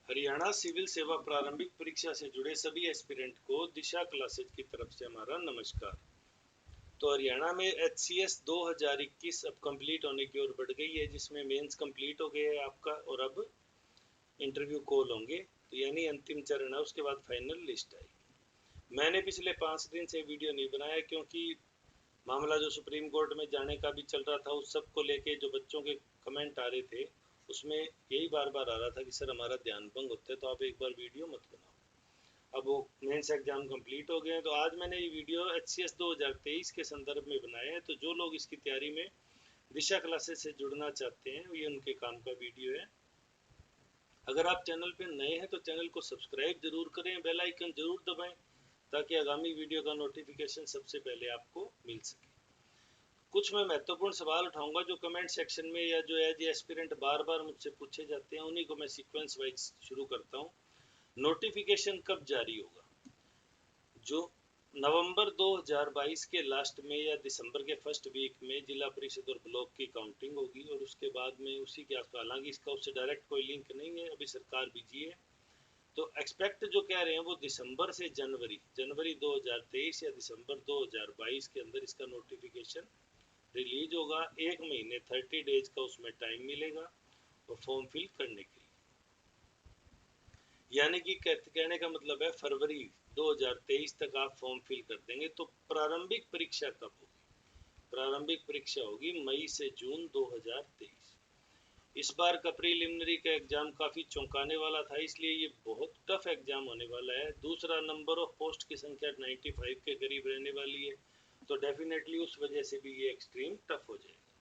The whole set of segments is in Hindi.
हरियाणा सिविल सेवा प्रारंभिक परीक्षा से जुड़े सभी एस्पिरेंट को दिशा क्लासेज की तरफ से हमारा नमस्कार। तो हरियाणा में HCS 2021 अब कंप्लीट होने की ओर बढ़ गई है, जिसमें मेंस कंप्लीट हो गया है आपका और अब इंटरव्यू कॉल होंगे, तो यानी अंतिम चरण है, उसके बाद फाइनल लिस्ट आएगी। मैंने पिछले 5 दिन से वीडियो नहीं बनाया क्योंकि मामला जो सुप्रीम कोर्ट में जाने का भी चल रहा था, उस सब को लेके जो बच्चों के कमेंट आ रहे थे उसमें यही बार बार आ रहा था कि सर हमारा ध्यान भंग होता है, तो आप एक बार वीडियो मत बनाओ। अब वो मेंस एग्जाम कंप्लीट हो गए हैं, तो आज मैंने ये वीडियो HCS 2023 के संदर्भ में बनाया है। तो जो लोग इसकी तैयारी में दिशा क्लासेस से जुड़ना चाहते हैं, ये उनके काम का वीडियो है। अगर आप चैनल पे नए हैं तो चैनल को सब्सक्राइब जरूर करें, बेल आइकन जरूर दबाएं ताकि आगामी वीडियो का नोटिफिकेशन सबसे पहले आपको मिल सके। कुछ मैं महत्वपूर्ण सवाल उठाऊंगा जो कमेंट सेक्शन में या जो एज एस्पिरेंट बार बार मुझसे पूछे जाते हैं, उन्हीं को मैं सीक्वेंस वाइज शुरू करता हूं। नोटिफिकेशन कब जारी होगा? जो नवंबर 2022 के लास्ट में या दिसंबर के फर्स्ट वीक में जिला परिषद और ब्लॉक की काउंटिंग होगी और उसके बाद में उसी के आसपास, हालांकि इसका उससे डायरेक्ट कोई लिंक नहीं है, अभी सरकार बिजी है। तो एक्सपेक्ट जो कह रहे हैं वो दिसंबर से जनवरी 2023 या दिसंबर 2022 के अंदर इसका नोटिफिकेशन रिलीज होगा। 1 महीने 30 डेज का उसमें टाइम मिलेगा और फॉर्म फिल करने के लिए, यानी कि कहने का मतलब है फरवरी 2023 तक आप फॉर्म फिल कर देंगे। तो प्रारंभिक परीक्षा कब होगी? प्रारंभिक परीक्षा होगी मई से जून 2023। इस बार का प्रीलिमिनरी का एग्जाम काफी चौंकाने वाला था, इसलिए ये बहुत टफ एग्जाम होने वाला है। दूसरा, नंबर ऑफ पोस्ट की संख्या 95 के करीब रहने वाली है, तो डेफिनेटली उस वजह से भी ये एक्सट्रीम टफ हो जाएगा।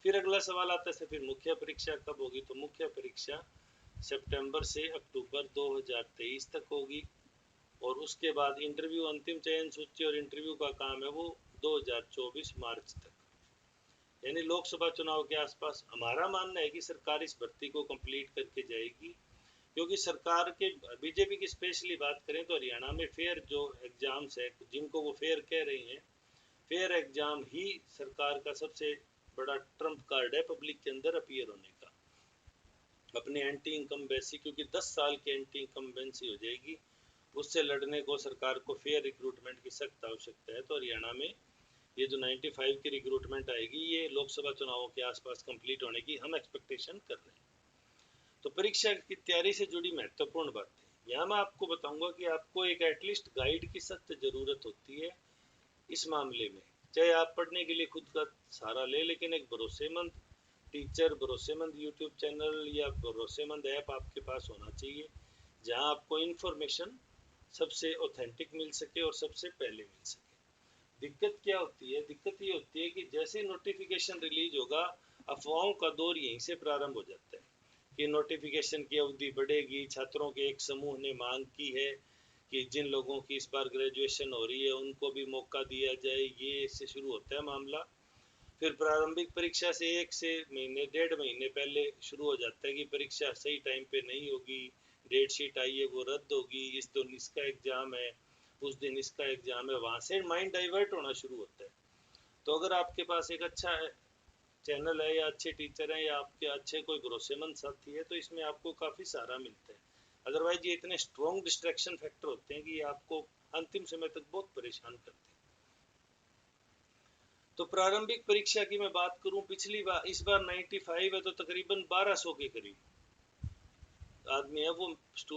फिर अगला सवाल आता है, फिर मुख्य परीक्षा कब होगी? तो मुख्य परीक्षा सितंबर से अक्टूबर 2023 तक होगी और उसके बाद इंटरव्यू, अंतिम चयन सूची और इंटरव्यू का काम है वो 2024 मार्च तक, यानी लोकसभा चुनाव के आसपास। हमारा मानना है कि सरकार इस भर्ती को कंप्लीट करके जाएगी, क्योंकि सरकार के बीजेपी की स्पेशली बात करें तो हरियाणा में फेयर जो एग्जाम्स है, जिनको वो फेयर कह रही हैं, फेयर एग्जाम ही सरकार का सबसे बड़ा ट्रम्प कार्ड है पब्लिक के अंदर अपीयर होने का। अपने एंटी इनकम्बेंसी, क्योंकि 10 साल की एंटी इनकम्बेंसी हो जाएगी, उससे लड़ने को सरकार को फेयर रिक्रूटमेंट की सख्त आवश्यकता है। तो हरियाणा में ये जो 95 की रिक्रूटमेंट आएगी, ये लोकसभा चुनावों के आसपास कंप्लीट होने की हम एक्सपेक्टेशन कर रहे हैं। तो परीक्षा की तैयारी से जुड़ी महत्वपूर्ण बातें यहाँ मैं आपको बताऊंगा कि आपको एक एटलीस्ट गाइड की सख्त जरूरत होती है इस मामले में। चाहे आप पढ़ने के लिए खुद का सहारा ले, लेकिन एक भरोसेमंद टीचर, भरोसेमंद यूट्यूब चैनल या भरोसेमंद ऐप आपके पास होना चाहिए, जहां आपको इन्फॉर्मेशन सबसे ऑथेंटिक मिल सके और सबसे पहले मिल सके। दिक्कत क्या होती है? दिक्कत ये होती है कि जैसे नोटिफिकेशन रिलीज होगा, अफवाहों का दौर यहीं से प्रारंभ हो जाता है कि नोटिफिकेशन की अवधि बढ़ेगी। छात्रों के एक समूह ने मांग की है कि जिन लोगों की इस बार ग्रेजुएशन हो रही है उनको भी मौका दिया जाए, ये इससे शुरू होता है मामला। फिर प्रारंभिक परीक्षा से 1 से महीने 1.5 महीने पहले शुरू हो जाता है कि परीक्षा सही टाइम पे नहीं होगी, डेट शीट आई है वो रद्द होगी, इस दिन इसका एग्जाम है, उस दिन इसका एग्जाम है, वहां से माइंड डाइवर्ट होना शुरू होता है। तो अगर आपके पास एक अच्छा चैनल है या अच्छे टीचर हैं या आपके अच्छे कोई भरोसेमंद साथी है, तो इसमें आपको काफ़ी सहारा मिलता है। अदरवाइज ये इतने स्ट्रॉन्ग डिस्ट्रैक्शन फैक्टर होते हैं कि ये आपको अंतिम समय तक बहुत परेशान करते हैं। तो प्रारंभिक परीक्षा की मैं बात करूं, पिछली बार, इस बार 95 है, तो तकरीबन 1200 के करीब आदमी है वो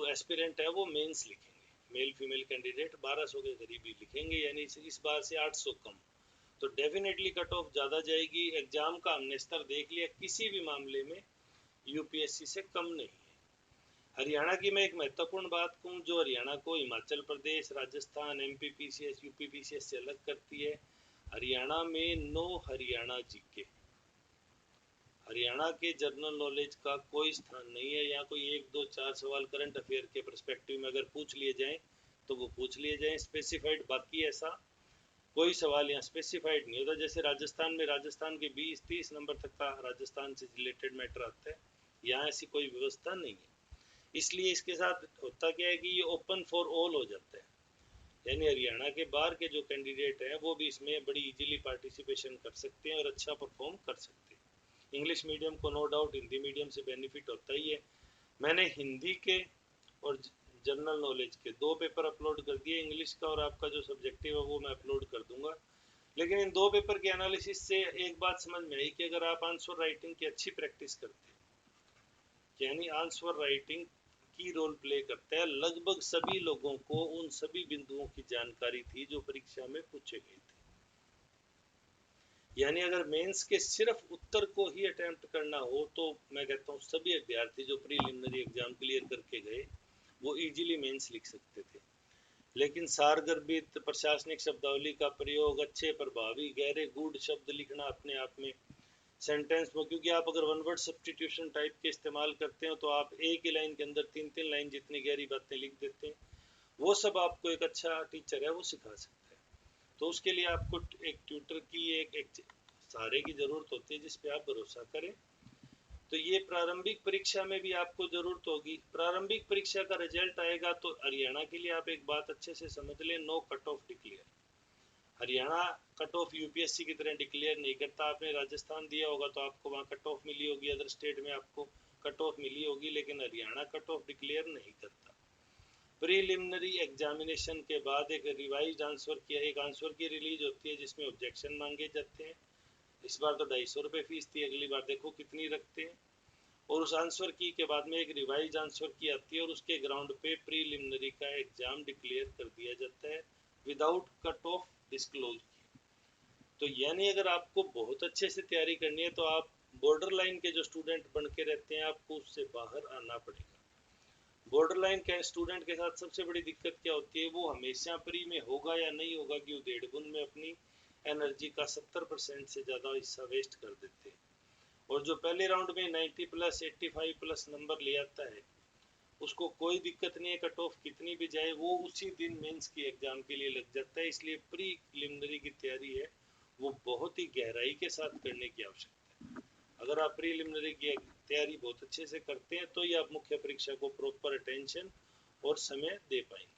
एस्पिरेंट है, वो मेंस लिखेंगे। मेल फीमेल कैंडिडेट 1200 के करीब ही लिखेंगे, यानी इस बार से 800 कम। तो डेफिनेटली कट ऑफ ज़्यादा जाएगी। एग्जाम का हमने स्तर देख लिया, किसी भी मामले में यूपीएससी से कम नहीं है। हरियाणा की मैं एक महत्वपूर्ण बात कहूँ जो हरियाणा को Himachal Pradesh, Rajasthan, MP PCS, UP PCS से अलग करती है, हरियाणा में नो हरियाणा जीके, हरियाणा के जनरल नॉलेज का कोई स्थान नहीं है। यहाँ कोई 1, 2, 4 सवाल करंट अफेयर के परस्पेक्टिव में अगर पूछ लिए जाएं तो वो पूछ लिए जाएं स्पेसिफाइड, बाकी ऐसा कोई सवाल यहाँ स्पेसिफाइड नहीं होता। जैसे राजस्थान में राजस्थान के 20-30 नंबर तक का राजस्थान से रिलेटेड मैटर आता है, यहाँ ऐसी कोई व्यवस्था नहीं है। इसलिए इसके साथ होता क्या है कि ये ओपन फॉर ऑल हो जाता है, यानी हरियाणा के बाहर के जो कैंडिडेट हैं वो भी इसमें बड़ी इजीली पार्टिसिपेशन कर सकते हैं और अच्छा परफॉर्म कर सकते हैं। इंग्लिश मीडियम को नो डाउट हिंदी मीडियम से बेनिफिट होता ही है। मैंने हिंदी के और जनरल नॉलेज के 2 पेपर अपलोड कर दिए, इंग्लिश का और आपका जो सब्जेक्टिव है वो मैं अपलोड कर दूंगा। लेकिन इन 2 पेपर के एनालिसिस से एक बात समझ में आई कि अगर आप आंसर राइटिंग की अच्छी प्रैक्टिस करते हैं, यानी आंसर राइटिंग की रोल प्ले करता है, लगभग सभी लोगों को उन सभी बिंदुओं की जानकारी थी जो परीक्षा में पूछे गए थे। यानी अगर मेंस के सिर्फ उत्तर को ही अटेम्प्ट करना हो तो मैं कहता हूँ सभी अभ्यर्थी जो प्रीलिमिनरी एग्जाम क्लियर करके गए वो इजीली मेंस लिख सकते थे। लेकिन सारगर्भित प्रशासनिक शब्दावली का प्रयोग, अच्छे प्रभावी गहरे गूढ़ शब्द लिखना अपने आप में सेंटेंस में, क्योंकि आप अगर वन वर्ड सब्स्टिट्यूशन टाइप के इस्तेमाल करते हो तो आप एक ही लाइन के अंदर 3-3 लाइन जितनी गहरी बातें लिख देते हैं, वो सब आपको एक अच्छा टीचर है वो सिखा सकता है। तो उसके लिए आपको एक ट्यूटर की एक सहारे की जरूरत होती है जिस पे आप भरोसा करें। तो ये प्रारंभिक परीक्षा में भी आपको जरूरत होगी। प्रारंभिक परीक्षा का रिजल्ट आएगा तो हरियाणा के लिए आप एक बात अच्छे से समझ लें, no cut off declare. Haryana cut off UPSC की तरह डिक्लेयर नहीं करता। आपने राजस्थान दिया होगा तो आपको वहाँ कट ऑफ मिली होगी, अदर स्टेट में आपको कट ऑफ मिली होगी, लेकिन हरियाणा कट ऑफ डिक्लेयर नहीं करता। प्रीलिमिनरी एग्जामिनेशन के बाद एक रिवाइज्ड आंसर की एक आंसर की रिलीज होती है जिसमें ऑब्जेक्शन मांगे जाते हैं। इस बार तो 250 रुपये फीस थी, अगली बार देखो कितनी रखते हैं। और उस आंसर की के बाद में एक रिवाइज आंसर की आती है और उसके ग्राउंड पे प्रीलिमिनरी का एग्जाम डिक्लेयर कर दिया जाता है विदाउट कट ऑफ डिस्क्लोज किए। तो यानी अगर आपको बहुत अच्छे से तैयारी करनी है तो आप बॉर्डर लाइन के जो स्टूडेंट बन के रहते हैं आपको उससे बाहर आना पड़ेगा। बॉर्डर लाइन के स्टूडेंट के साथ सबसे बड़ी दिक्कत क्या होती है, वो हमेशा प्री में होगा या नहीं होगा कि वो 1.5 गुण में अपनी एनर्जी का 70% से ज़्यादा हिस्सा वेस्ट कर देते हैं। और जो पहले राउंड में 90 प्लस 85 प्लस नंबर ले आता है उसको कोई दिक्कत नहीं है, कट ऑफ कितनी भी जाए वो उसी दिन मेंस की एग्जाम के लिए लग जाता है। इसलिए प्रीलिमिनरी की तैयारी है वो बहुत ही गहराई के साथ करने की आवश्यकता है। अगर आप प्रीलिमिनरी की तैयारी बहुत अच्छे से करते हैं तो ही आप मुख्य परीक्षा को प्रॉपर अटेंशन और समय दे पाएंगे।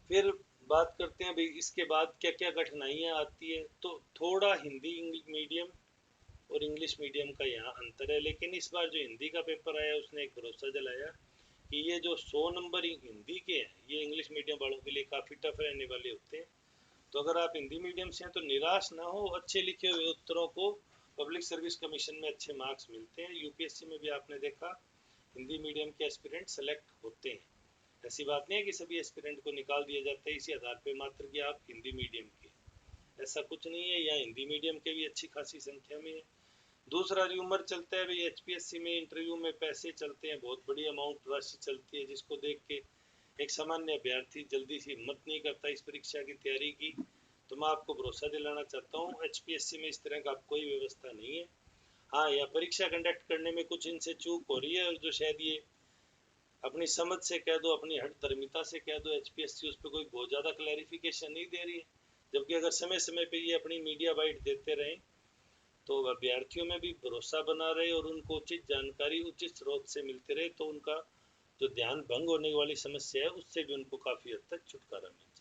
फिर बात करते हैं भाई इसके बाद क्या क्या कठिनाइयाँ आती है। तो थोड़ा हिंदी मीडियम और इंग्लिश मीडियम का यहाँ अंतर है, लेकिन इस बार जो हिंदी का पेपर आया उसने एक भरोसा दिलाया कि ये जो 100 नंबर हिंदी के हैं ये इंग्लिश मीडियम वालों के लिए काफ़ी टफ रहने वाले होते हैं। तो अगर आप हिंदी मीडियम से हैं तो निराश ना हो, अच्छे लिखे हुए उत्तरों को पब्लिक सर्विस कमीशन में अच्छे मार्क्स मिलते हैं। यूपीएससी में भी आपने देखा हिंदी मीडियम के एस्पिरेंट सेलेक्ट होते हैं। ऐसी बात नहीं है कि सभी एस्पिरेंट को निकाल दिया जाता है इसी आधार पे मात्र कि आप हिंदी मीडियम के, ऐसा कुछ नहीं है। यहाँ हिंदी मीडियम के भी अच्छी खासी संख्या में है। दूसरा र्यूमर चलता है भाई एचपीएससी में इंटरव्यू में पैसे चलते हैं, बहुत बड़ी अमाउंट राशि चलती है, जिसको देख के एक सामान्य अभ्यर्थी जल्दी से हिम्मत नहीं करता इस परीक्षा की तैयारी की। तो मैं आपको भरोसा दिलाना चाहता हूँ एचपीएससी में इस तरह का कोई व्यवस्था नहीं है। हाँ, यह परीक्षा कंडक्ट करने में कुछ इनसे चूक हो रही है और जो शायद ये अपनी समझ से कह दो, अपनी हट धर्मिता से कह दो, एचपीएससी उस पर कोई बहुत ज़्यादा क्लैरिफिकेशन नहीं दे रही है। जबकि अगर समय समय पे ये अपनी मीडिया बाइट देते रहें तो अभ्यर्थियों में भी भरोसा बना रहे और उनको उचित जानकारी उचित स्रोत से मिलते रहे तो उनका जो ध्यान भंग होने वाली समस्या है उससे भी उनको काफ़ी हद तक छुटकारा मिल जाए।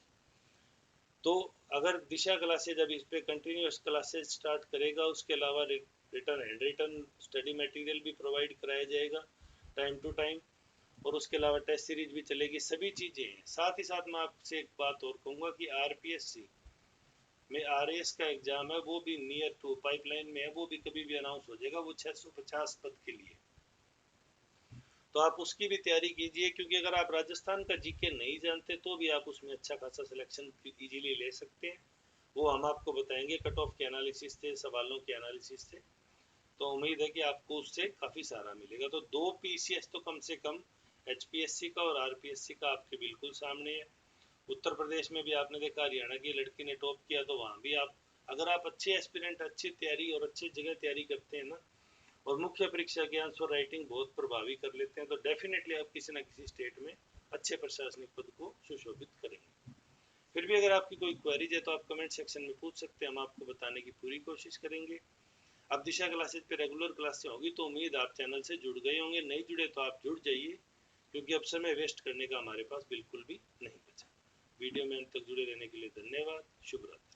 तो अगर दिशा क्लासेज अभी इस पर कंटिन्यूस क्लासेज स्टार्ट करेगा, उसके अलावा return hand return study material भी प्रोवाइड कराया जाएगा टाइम टू टाइम, और उसके अलावा टेस्ट सीरीज भी चलेगी, सभी चीज़ें हैं। साथ ही साथ मैं आपसे एक बात और कहूँगा कि आरपीएससी में आरएएस का एग्जाम है वो भी नियर टू पाइपलाइन में है, वो भी कभी भी अनाउंस हो जाएगा, वो 650 पद के लिए। तो आप उसकी भी तैयारी कीजिए, क्योंकि अगर आप राजस्थान का जीके नहीं जानते तो भी आप उसमें अच्छा खासा सिलेक्शन इजीली ले सकते हैं। वो हम आपको बताएंगे कट ऑफ के एनालिसिस से, सवालों के एनालिसिस से। तो उम्मीद है कि आपको उससे काफ़ी सारा मिलेगा। तो 2 पीसीएस तो कम से कम एचपीएससी का और आरपीएससी का आपके बिल्कुल सामने है। उत्तर प्रदेश में भी आपने देखा हरियाणा की लड़की ने टॉप किया, तो वहाँ भी आप अगर आप अच्छे एस्पिरेंट, अच्छी तैयारी और अच्छी जगह तैयारी करते हैं ना और मुख्य परीक्षा के आंसर राइटिंग बहुत प्रभावी कर लेते हैं तो डेफिनेटली आप किसी न किसी स्टेट में अच्छे प्रशासनिक पद को सुशोभित करेंगे। फिर भी अगर आपकी कोई क्वेरीज है तो आप कमेंट सेक्शन में पूछ सकते हैं, हम आपको बताने की पूरी कोशिश करेंगे। अब दिशा क्लासेज पे रेगुलर क्लासें होगी तो उम्मीद आप चैनल से जुड़ गए होंगे, नहीं जुड़े तो आप जुड़ जाइए, क्योंकि अब समय वेस्ट करने का हमारे पास बिल्कुल भी नहीं बचा। वीडियो में अंत तक जुड़े रहने के लिए धन्यवाद। शुभ रात्रि।